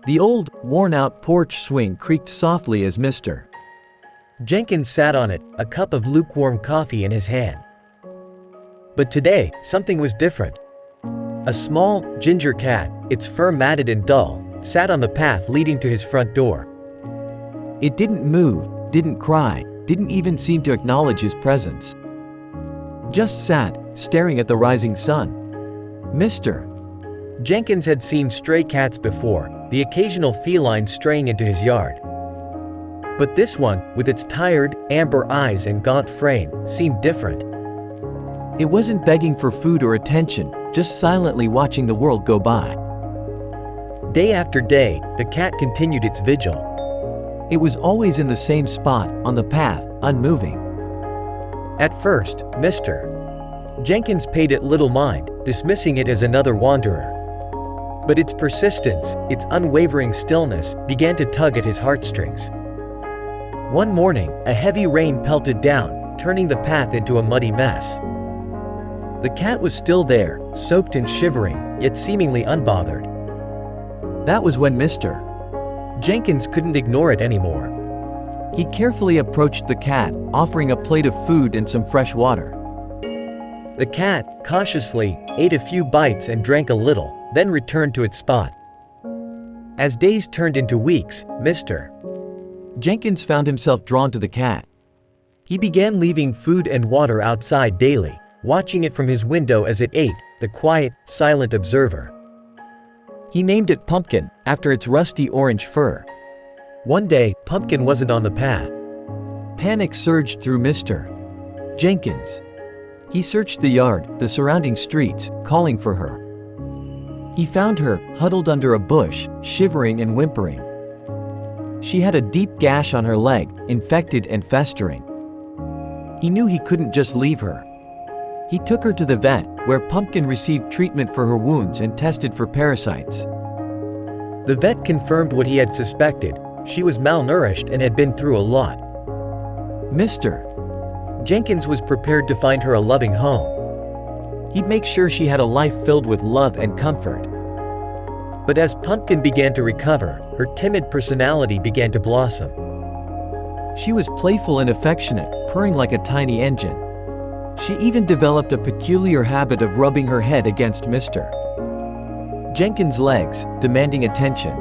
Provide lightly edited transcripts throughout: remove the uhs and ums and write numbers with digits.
The old, worn-out porch swing creaked softly as Mr. Jenkins sat on it, a cup of lukewarm coffee in his hand. But today, something was different. A small, ginger cat, its fur matted and dull, sat on the path leading to his front door. It didn't move, didn't cry, didn't even seem to acknowledge his presence. Just sat, staring at the rising sun. Mr. Jenkins had seen stray cats before, the occasional feline straying into his yard. But this one, with its tired, amber eyes and gaunt frame, seemed different. It wasn't begging for food or attention, just silently watching the world go by. Day after day, the cat continued its vigil. It was always in the same spot, on the path, unmoving. At first, Mr. Jenkins paid it little mind, dismissing it as another wanderer. But its persistence, its unwavering stillness, began to tug at his heartstrings. One morning, a heavy rain pelted down, turning the path into a muddy mess. The cat was still there, soaked and shivering, yet seemingly unbothered. That was when Mr. Jenkins couldn't ignore it anymore. He carefully approached the cat, offering a plate of food and some fresh water. The cat, cautiously, ate a few bites and drank a little, then returned to its spot. As days turned into weeks, Mr. Jenkins found himself drawn to the cat. He began leaving food and water outside daily, watching it from his window as it ate, the quiet, silent observer. He named it Pumpkin, after its rusty orange fur. One day, Pumpkin wasn't on the path. Panic surged through Mr. Jenkins. He searched the yard, the surrounding streets, calling for her. He found her, huddled under a bush, shivering and whimpering. She had a deep gash on her leg, infected and festering. He knew he couldn't just leave her. He took her to the vet, where Pumpkin received treatment for her wounds and tested for parasites. The vet confirmed what he had suspected. She was malnourished and had been through a lot. Mr. Jenkins was prepared to find her a loving home. He'd make sure she had a life filled with love and comfort. But as Pumpkin began to recover, her timid personality began to blossom. She was playful and affectionate, purring like a tiny engine. She even developed a peculiar habit of rubbing her head against Mr. Jenkins' legs, demanding attention.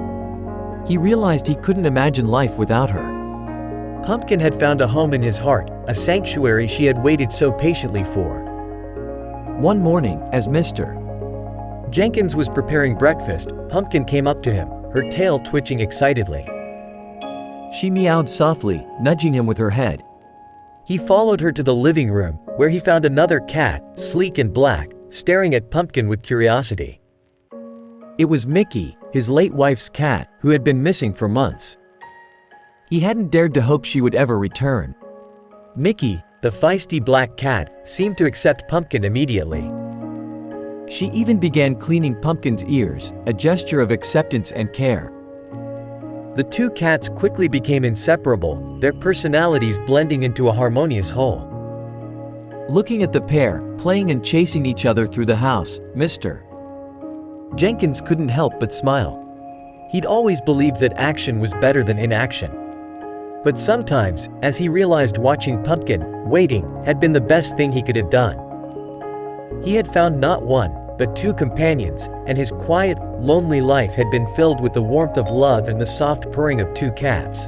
He realized he couldn't imagine life without her. Pumpkin had found a home in his heart, a sanctuary she had waited so patiently for. One morning, as Mr. Jenkins was preparing breakfast, Pumpkin came up to him, her tail twitching excitedly. She meowed softly, nudging him with her head. He followed her to the living room, where he found another cat, sleek and black, staring at Pumpkin with curiosity. It was Mickey, his late wife's cat, who had been missing for months. He hadn't dared to hope she would ever return. Mickey, the feisty black cat, seemed to accept Pumpkin immediately. She even began cleaning Pumpkin's ears, a gesture of acceptance and care. The two cats quickly became inseparable, their personalities blending into a harmonious whole. Looking at the pair, playing and chasing each other through the house, Mr. Jenkins couldn't help but smile. He'd always believed that action was better than inaction. But sometimes, as he realized watching Pumpkin, waiting, had been the best thing he could have done. He had found not one, but two companions, and his quiet, lonely life had been filled with the warmth of love and the soft purring of two cats.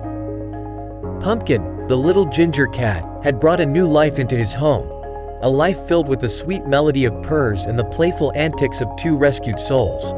Pumpkin, the little ginger cat, had brought a new life into his home, a life filled with the sweet melody of purrs and the playful antics of two rescued souls.